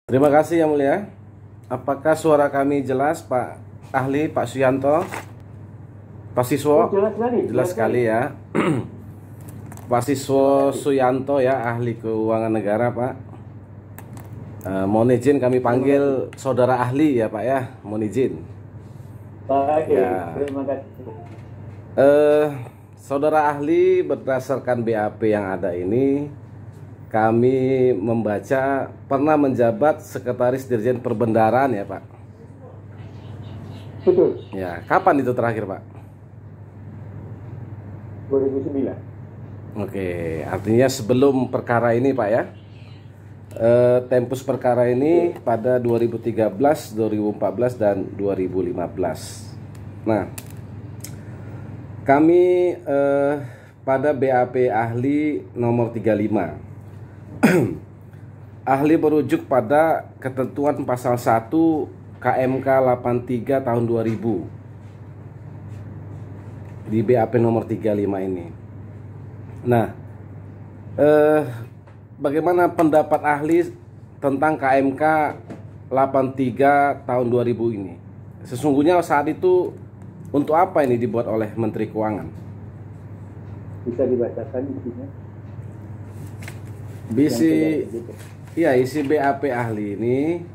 Terima kasih yang mulia. Apakah suara kami jelas, Pak Ahli, Pak Suyanto, Pak Siswo? Oh, jelas sekali. Jelas sekali ya. Pak Siswo Suyanto ya, Ahli Keuangan Negara, Pak. Mohon izin kami panggil Saudara Ahli ya, Pak ya. Mohon izin. Baik, Ya. terima kasih. Saudara Ahli, berdasarkan BAP yang ada ini, kami membaca pernah menjabat Sekretaris Dirjen Perbendaharaan ya, Pak. Betul, Ya, kapan itu terakhir, Pak? 2009. Oke, artinya sebelum perkara ini, Pak ya. Tempus perkara ini pada 2013, 2014 dan 2015. Nah, kami pada BAP Ahli nomor 35. Ahli merujuk pada ketentuan pasal 1 KMK 83 tahun 2000 di BAP nomor 35 ini. Nah, bagaimana pendapat ahli tentang KMK 83 tahun 2000 ini? Sesungguhnya saat itu untuk apa ini dibuat oleh Menteri Keuangan? Bisa dibacakan isinya? Isi BAP ahli ini.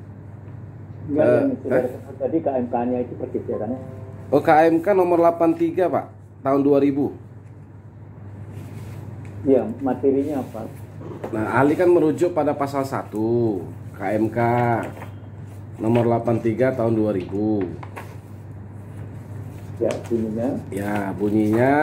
Tadi KMK-nya itu pergeserannya. Oh, KMK nomor 83 Pak, tahun 2000. Iya, materinya apa? Nah, ahli kan merujuk pada pasal 1 KMK nomor 83 tahun 2000. Ya, bunyinya. Ya, bunyinya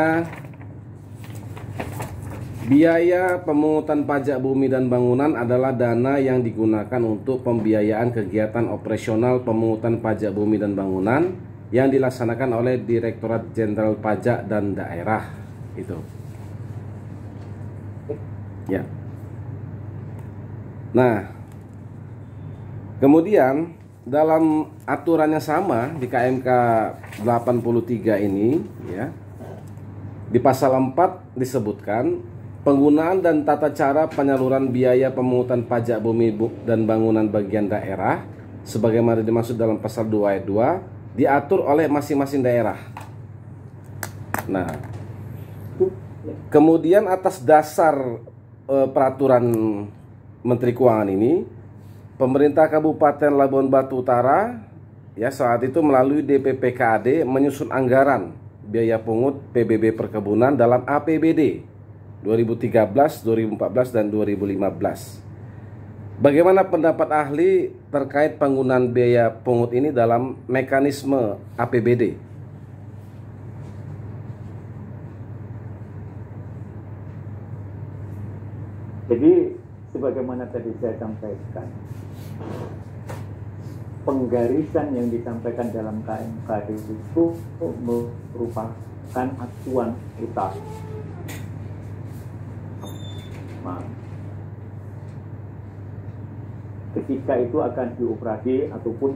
biaya pemungutan pajak bumi dan bangunan adalah dana yang digunakan untuk pembiayaan kegiatan operasional pemungutan pajak bumi dan bangunan yang dilaksanakan oleh Direktorat Jenderal Pajak dan Daerah. Itu. Ya. Nah, kemudian dalam aturan yang sama di KMK 83 ini ya, di pasal 4 disebutkan penggunaan dan tata cara penyaluran biaya pemungutan pajak bumi dan bangunan bagian daerah sebagaimana dimaksud dalam pasal 2 ayat 2 diatur oleh masing-masing daerah. Nah, kemudian atas dasar peraturan Menteri Keuangan ini, pemerintah Kabupaten Labuan Batu Utara ya saat itu melalui DPPKAD menyusun anggaran biaya pungut PBB perkebunan dalam APBD 2013, 2014 dan 2015. Bagaimana pendapat ahli terkait penggunaan biaya pungut ini dalam mekanisme APBD? Jadi, sebagaimana tadi saya sampaikan, penggarisan yang disampaikan dalam KMK itu merupakan acuan utama. Ketika itu akan dioperasi ataupun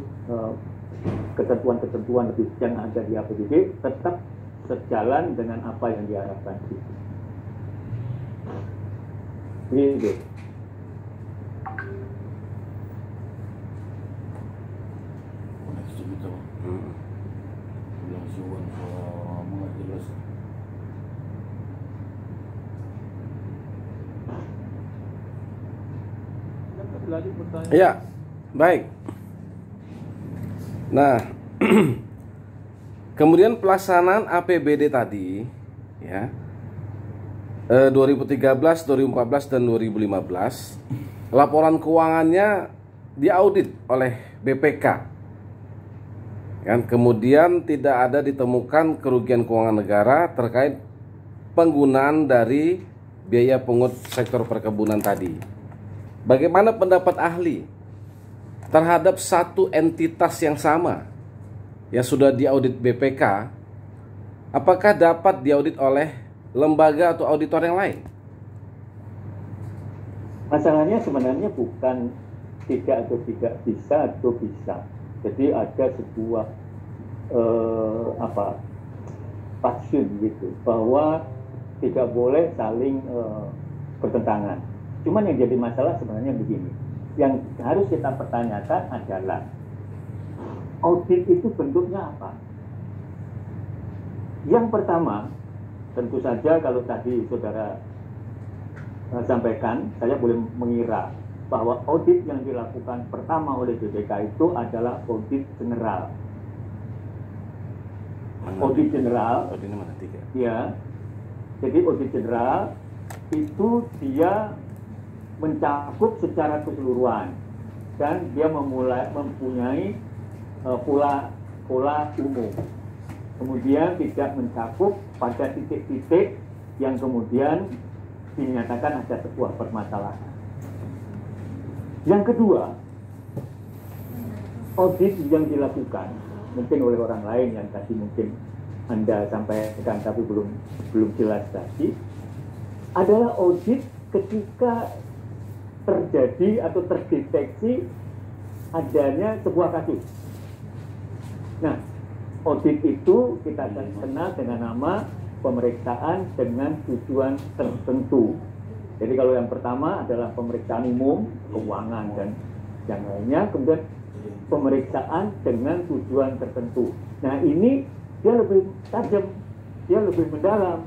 ketentuan-ketentuan lebih yang ada di APBD tetap sejalan dengan apa yang diharapkan. Gitu. Ya, baik. Nah, kemudian pelaksanaan APBD tadi ya 2013, 2014 dan 2015 laporan keuangannya diaudit oleh BPK kan, kemudian tidak ada ditemukan kerugian keuangan negara terkait penggunaan dari biaya pungut sektor perkebunan tadi. Bagaimana pendapat ahli terhadap satu entitas yang sama yang sudah diaudit BPK, apakah dapat diaudit oleh lembaga atau auditor yang lain? Masalahnya sebenarnya bukan tidak atau tidak bisa atau bisa. Jadi ada sebuah patsun gitu bahwa tidak boleh saling bertentangan. Cuman yang jadi masalah sebenarnya begini, yang harus kita pertanyakan adalah audit itu bentuknya apa? Yang pertama, tentu saja kalau tadi saudara sampaikan, saya boleh mengira bahwa audit yang dilakukan pertama oleh BPK itu adalah audit general. Audit general, auditnya mana? 3. ya. Jadi audit general itu dia mencakup secara keseluruhan dan dia mempunyai pola umum. Kemudian tidak mencakup pada titik-titik yang kemudian dinyatakan ada sebuah permasalahan. Yang kedua, audit yang dilakukan mungkin oleh orang lain yang tadi mungkin Anda sampaikan tapi belum jelas tadi, adalah audit ketika terjadi atau terdeteksi adanya sebuah kasus. Nah, audit itu kita kenal dengan nama pemeriksaan dengan tujuan tertentu. Jadi kalau yang pertama adalah pemeriksaan umum, keuangan dan yang lainnya, kemudian pemeriksaan dengan tujuan tertentu. Nah, ini dia lebih tajam, dia lebih mendalam.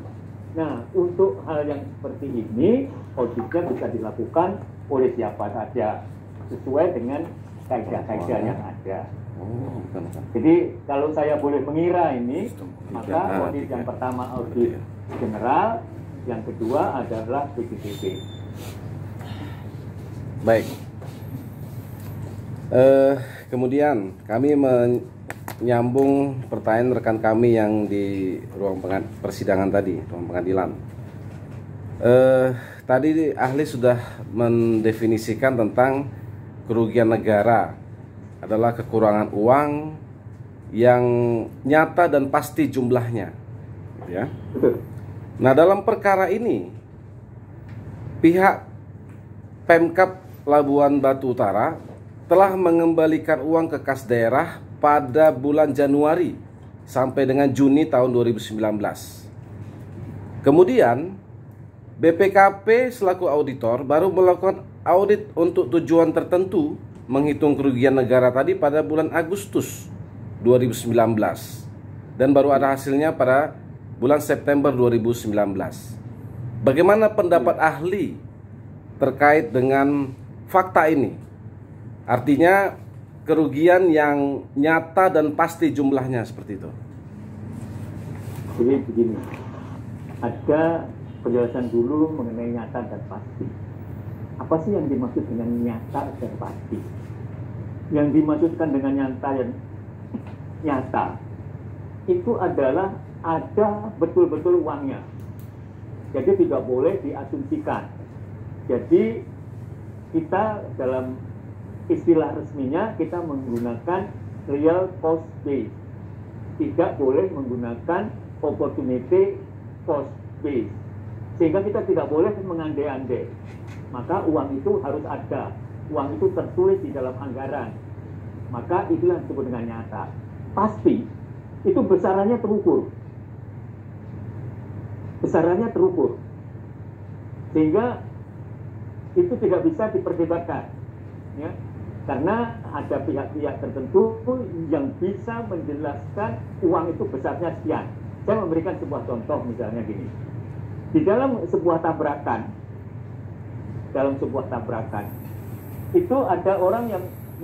Nah, untuk hal yang seperti ini, auditnya bisa dilakukan oleh siapa saja sesuai dengan kaidah-kaidah yang ada. Jadi kalau saya boleh mengira ini, maka audit yang pertama audit general, yang kedua adalah BPKP. Baik. Kemudian kami menyambung pertanyaan rekan kami yang di ruang persidangan tadi, ruang pengadilan. Tadi ahli sudah mendefinisikan tentang kerugian negara adalah kekurangan uang yang nyata dan pasti jumlahnya, ya. Nah, dalam perkara ini pihak Pemkab Labuan Batu Utara telah mengembalikan uang ke kas daerah pada bulan Januari sampai dengan Juni tahun 2019. Kemudian BPKP selaku auditor baru melakukan audit untuk tujuan tertentu menghitung kerugian negara tadi pada bulan Agustus 2019 dan baru ada hasilnya pada bulan September 2019. Bagaimana pendapat ahli terkait dengan fakta ini? Artinya kerugian yang nyata dan pasti jumlahnya seperti itu. Jadi begini, ada penjelasan dulu mengenai nyata dan pasti. Apa sih yang dimaksud dengan nyata dan pasti? Yang dimaksudkan dengan nyata itu adalah ada betul-betul uangnya. Jadi tidak boleh diasumsikan. Jadi kita dalam istilah resminya kita menggunakan real cost base. Tidak boleh menggunakan opportunity cost base. Sehingga kita tidak boleh mengandai-andai. Maka uang itu harus ada. Uang itu tertulis di dalam anggaran. Maka itulah disebut dengan nyata. Pasti itu besarannya terukur. Besarannya terukur. Sehingga itu tidak bisa diperdebatkan. Ya. Karena ada pihak-pihak tertentu yang bisa menjelaskan uang itu besarnya sekian. Saya memberikan sebuah contoh misalnya gini. Di dalam sebuah tabrakan, itu ada orang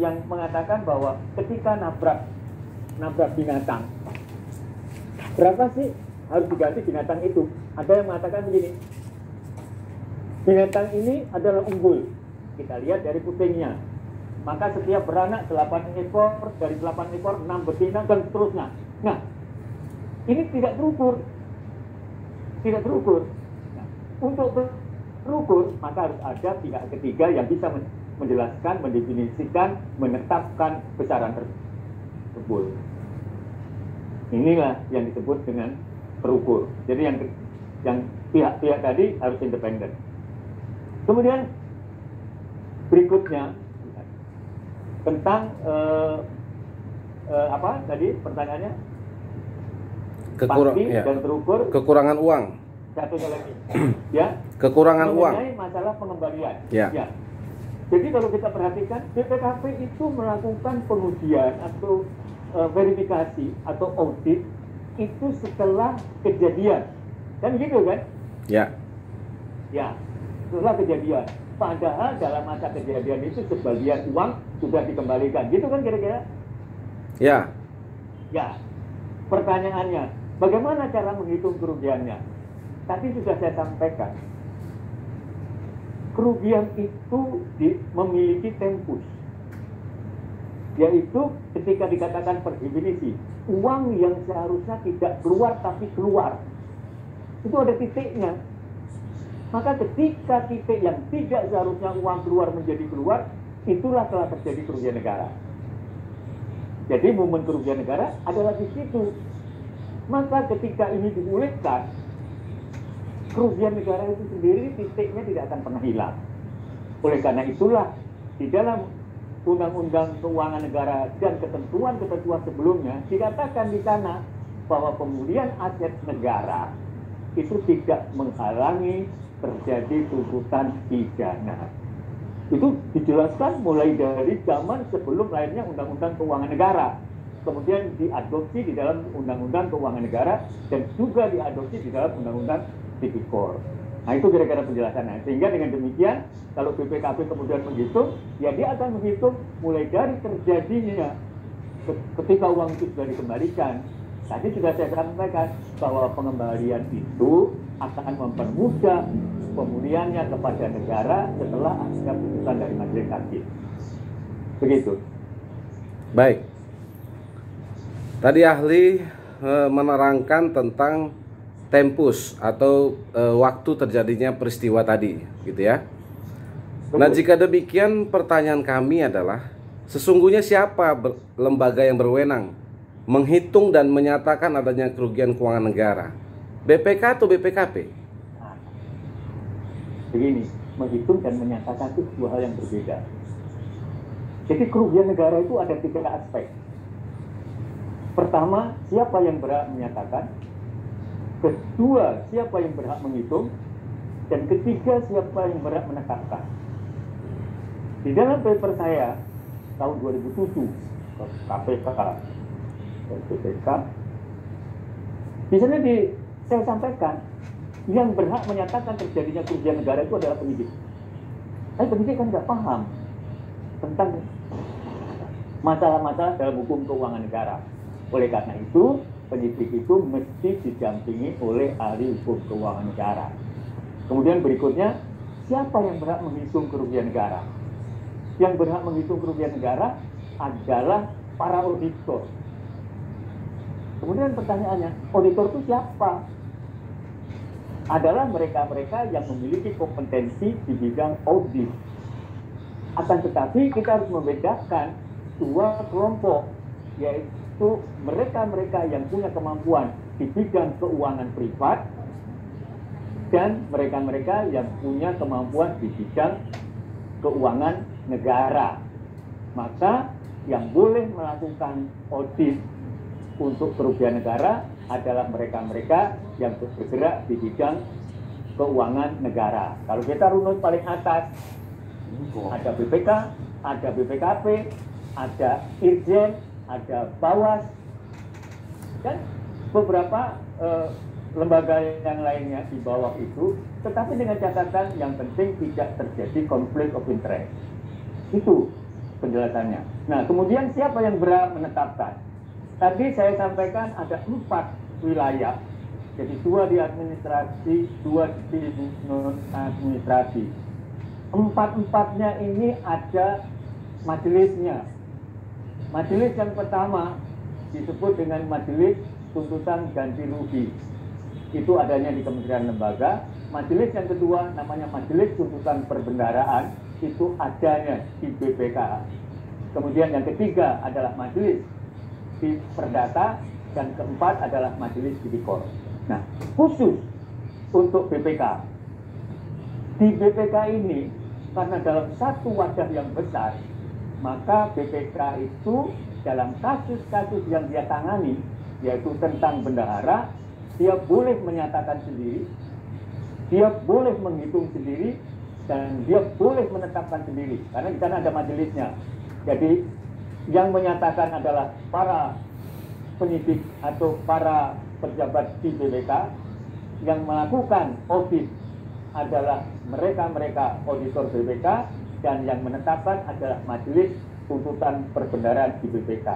yang mengatakan bahwa ketika nabrak binatang, berapa sih harus diganti binatang itu? Ada yang mengatakan begini, binatang ini adalah unggul, kita lihat dari putingnya, maka setiap beranak 8 ekor, dari 8 ekor 6 betina dan seterusnya. Nah, ini tidak terukur. Nah, untuk terukur maka harus ada pihak ketiga yang bisa menjelaskan, mendefinisikan, menetapkan besaran tersebut. Inilah yang disebut dengan terukur. Jadi yang pihak-pihak tadi harus independen. Kemudian berikutnya tentang apa tadi pertanyaannya? Pasti ya. Dan terukur. Kekurangan uang. Satunya lagi, ya. Kekurangan uang. Mengenai masalah pengembalian. Ya. Ya. Jadi kalau kita perhatikan, BPKP itu melakukan pengujian atau verifikasi atau audit itu setelah kejadian, kan gitu kan? Ya. Ya, setelah kejadian. Padahal dalam masa kejadian itu sebagian uang sudah dikembalikan, gitu kan kira-kira? Ya. Ya. Pertanyaannya, bagaimana cara menghitung kerugiannya? Tadi sudah saya sampaikan. Kerugian itu memiliki tempus, yaitu ketika dikatakan per definisi, uang yang seharusnya tidak keluar tapi keluar, itu ada titiknya. Maka ketika titik yang tidak seharusnya uang keluar menjadi keluar, itulah telah terjadi kerugian negara. Jadi momen kerugian negara adalah di situ. Maka ketika ini dipulihkan, kerugian negara itu sendiri titiknya tidak akan pernah hilang. Oleh karena itulah di dalam Undang-Undang Keuangan Negara dan ketentuan-ketentuan sebelumnya dikatakan di sana bahwa pemulihan aset negara itu tidak menghalangi terjadi tuntutan pidana. Itu dijelaskan mulai dari zaman sebelum lahirnya Undang-Undang Keuangan Negara, kemudian diadopsi di dalam Undang-Undang Keuangan Negara dan juga diadopsi di dalam Undang-Undang Tipikor. Nah itu kira-kira penjelasannya. Sehingga dengan demikian, kalau BPKP kemudian menghitung, ya dia akan menghitung mulai dari terjadinya ketika uang itu sudah dikembalikan. Tadi sudah saya sampaikan bahwa pengembalian itu akan mempermudah pemulihannya kepada negara setelah ada putusan dari majelis hakim. Begitu. Baik. Tadi ahli menerangkan tentang tempus atau waktu terjadinya peristiwa tadi, gitu ya. Nah, jika demikian pertanyaan kami adalah sesungguhnya siapa lembaga yang berwenang menghitung dan menyatakan adanya kerugian keuangan negara? BPK atau BPKP? Begini, menghitung dan menyatakan itu dua hal yang berbeda. Jadi kerugian negara itu ada 3 aspek. Pertama, siapa yang berhak menyatakan? Kedua, siapa yang berhak menghitung? Dan ketiga, siapa yang berhak menetapkan? Di dalam paper saya tahun 2007 ke KPK dan BPK, di sana saya sampaikan yang berhak menyatakan terjadinya kerugian negara itu adalah penyidik. Tapi penyidik kan nggak paham tentang masalah-masalah dalam hukum keuangan negara. Oleh karena itu, penyidik itu mesti didampingi oleh ahli hukum keuangan negara. Kemudian berikutnya, siapa yang berhak menghitung kerugian negara? Yang berhak menghitung kerugian negara adalah para auditor. Kemudian pertanyaannya, auditor itu siapa? Adalah mereka-mereka yang memiliki kompetensi di bidang audit. Akan tetapi kita harus membedakan dua kelompok, yaitu mereka-mereka yang punya kemampuan di bidang keuangan privat dan mereka-mereka yang punya kemampuan di bidang keuangan negara. Maka yang boleh melakukan audit untuk kerugian negara adalah mereka-mereka yang bergerak di bidang keuangan negara. Kalau kita runut paling atas, ada BPK, ada BPKP, ada Irjen, ada Bawas, dan beberapa lembaga yang lainnya di bawah itu, tetapi dengan catatan yang penting tidak terjadi konflik of interest. Itu penjelasannya. Nah, kemudian siapa yang berhak menetapkan? Tadi saya sampaikan ada 4 wilayah, jadi 2 di administrasi, 2 di non administrasi. 4-4-nya ini ada majelisnya. Majelis yang pertama disebut dengan majelis tuntutan ganti rugi. Itu adanya di Kementerian Lembaga. Majelis yang kedua namanya majelis tuntutan perbendaharaan, itu adanya di BPK. Kemudian yang ketiga adalah majelis di Perdata, dan keempat adalah majelis tipikor. Nah, khusus untuk BPK. Di BPK ini, karena dalam satu wadah yang besar, maka BPK itu dalam kasus-kasus yang dia tangani, yaitu tentang bendahara, dia boleh menyatakan sendiri, dia boleh menghitung sendiri, dan dia boleh menetapkan sendiri karena di sana ada majelisnya. Jadi yang menyatakan adalah para penyidik atau para pejabat di BPK, yang melakukan audit adalah mereka auditor BPK, dan yang menetapkan adalah majelis tuntutan perbenaran di BPK.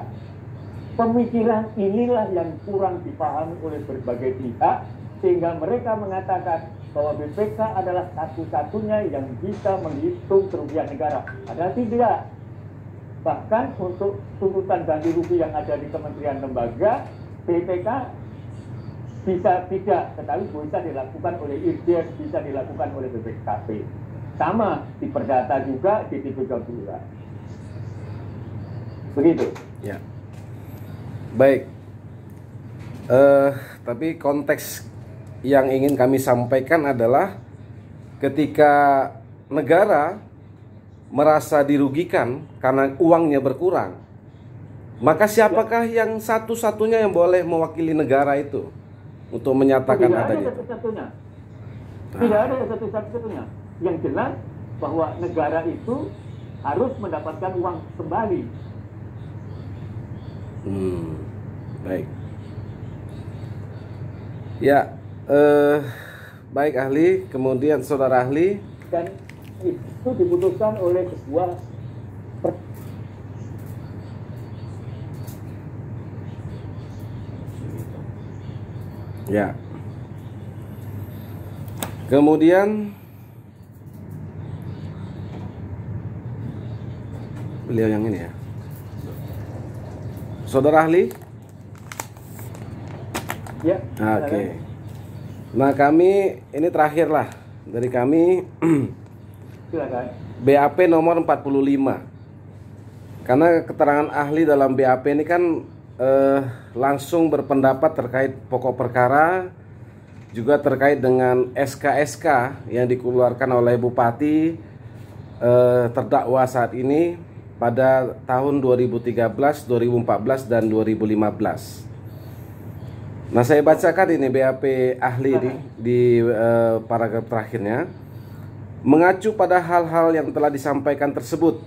Pemikiran inilah yang kurang dipahami oleh berbagai pihak, sehingga mereka mengatakan bahwa BPK adalah satu-satunya yang bisa menghitung kerugian negara. Padahal tidak. Bahkan untuk tuntutan ganti rugi yang ada di kementerian lembaga, BPK bisa tidak, tetapi bisa dilakukan oleh Irjen, bisa dilakukan oleh BPKP. Sama di Perdata juga, di TPK juga. Begitu. Ya. Baik. Tapi konteks yang ingin kami sampaikan adalah ketika negara merasa dirugikan karena uangnya berkurang, maka siapakah yang satu-satunya yang boleh mewakili negara itu untuk menyatakan adanya? Tidak ada satu-satunya. Yang jelas bahwa negara itu harus mendapatkan uang kembali. Baik. Ya. Baik ahli, kemudian saudara ahli, dan itu diputuskan oleh sebuah ya. Kemudian beliau yang ini ya, saudara ahli. Ya. Oke. Nah kami ini terakhir lah dari kami. Silakan. BAP nomor 45. Karena keterangan ahli dalam BAP ini kan langsung berpendapat terkait pokok perkara, juga terkait dengan SK-SK yang dikeluarkan oleh Bupati terdakwa saat ini pada tahun 2013, 2014, dan 2015. Nah saya bacakan ini BAP ahli di paragraf terakhirnya. Mengacu pada hal-hal yang telah disampaikan tersebut,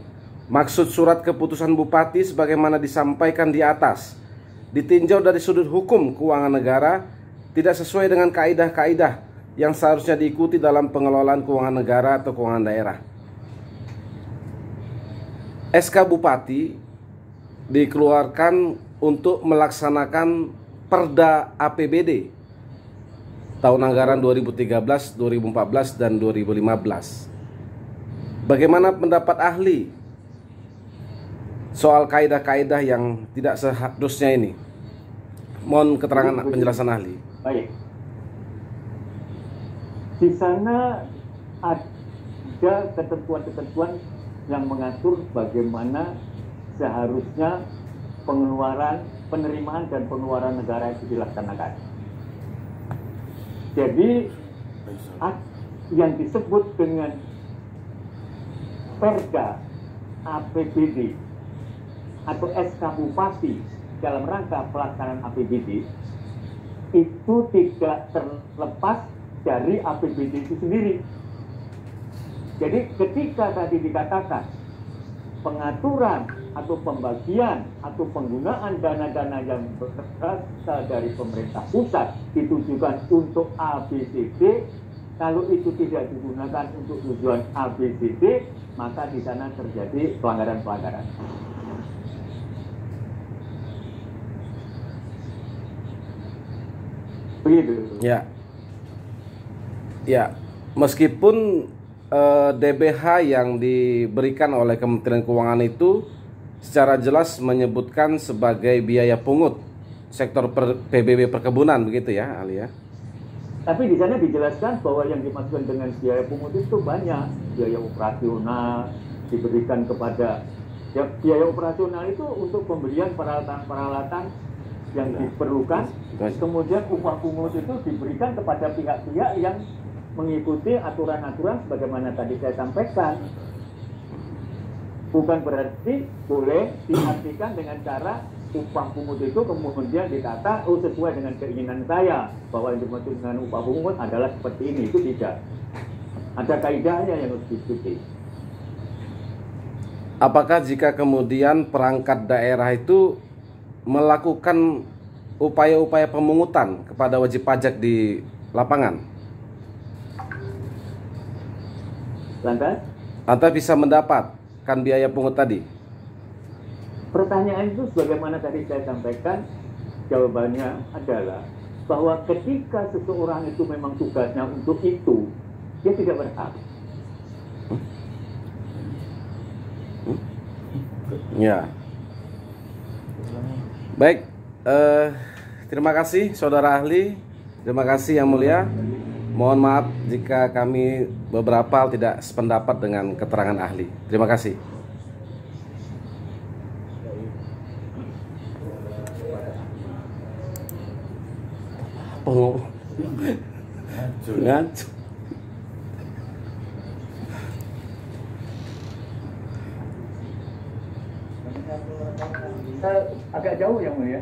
maksud surat keputusan Bupati sebagaimana disampaikan di atas ditinjau dari sudut hukum keuangan negara tidak sesuai dengan kaidah-kaidah yang seharusnya diikuti dalam pengelolaan keuangan negara atau keuangan daerah. SK Bupati dikeluarkan untuk melaksanakan Perda APBD tahun anggaran 2013, 2014, dan 2015. Bagaimana pendapat ahli soal kaidah-kaidah yang tidak seharusnya ini? Mohon keterangan penjelasan ahli. Baik. Di sana ada ketentuan-ketentuan yang mengatur bagaimana seharusnya penerimaan dan pengeluaran negara itu dilaksanakan. Jadi yang disebut dengan Perda APBD atau SK Bupati dalam rangka pelaksanaan APBD itu tidak terlepas dari APBD itu sendiri. Jadi ketika tadi dikatakan pengaturan atau pembagian atau penggunaan dana-dana yang berasal dari pemerintah pusat ditujukan untuk ABCD, kalau itu tidak digunakan untuk tujuan ABCD, maka di sana terjadi pelanggaran-pelanggaran. Begitu. Ya. Ya, meskipun DBH yang diberikan oleh Kementerian Keuangan itu secara jelas menyebutkan sebagai biaya pungut sektor PBB perkebunan, begitu ya, Ali ya. Tapi di sana dijelaskan bahwa yang dimaksudkan dengan biaya pungut itu banyak. Biaya operasional diberikan kepada, ya, biaya operasional itu untuk pembelian peralatan-peralatan yang diperlukan. Kemudian upah pungut itu diberikan kepada pihak-pihak yang mengikuti aturan-aturan sebagaimana tadi saya sampaikan. Bukan berarti boleh diartikan dengan cara upah pungut itu kemudian dikata sesuai dengan keinginan saya bahwa yang dimaksud dengan upah pungut adalah seperti ini, itu tidak. Ada kaidahnya yang harus diikuti. Apakah jika kemudian perangkat daerah itu melakukan upaya-upaya pemungutan kepada wajib pajak di lapangan, lantas bisa mendapatkan biaya pungut tadi? Pertanyaan itu sebagaimana tadi saya sampaikan, jawabannya adalah bahwa ketika seseorang itu memang tugasnya untuk itu, dia tidak berhak. Ya. Baik, terima kasih saudara ahli, terima kasih Yang Mulia. Mohon maaf jika kami beberapa hal tidak sependapat dengan keterangan ahli. Terima kasih. Oh, ngaco. Agak jauh Yang Mulia.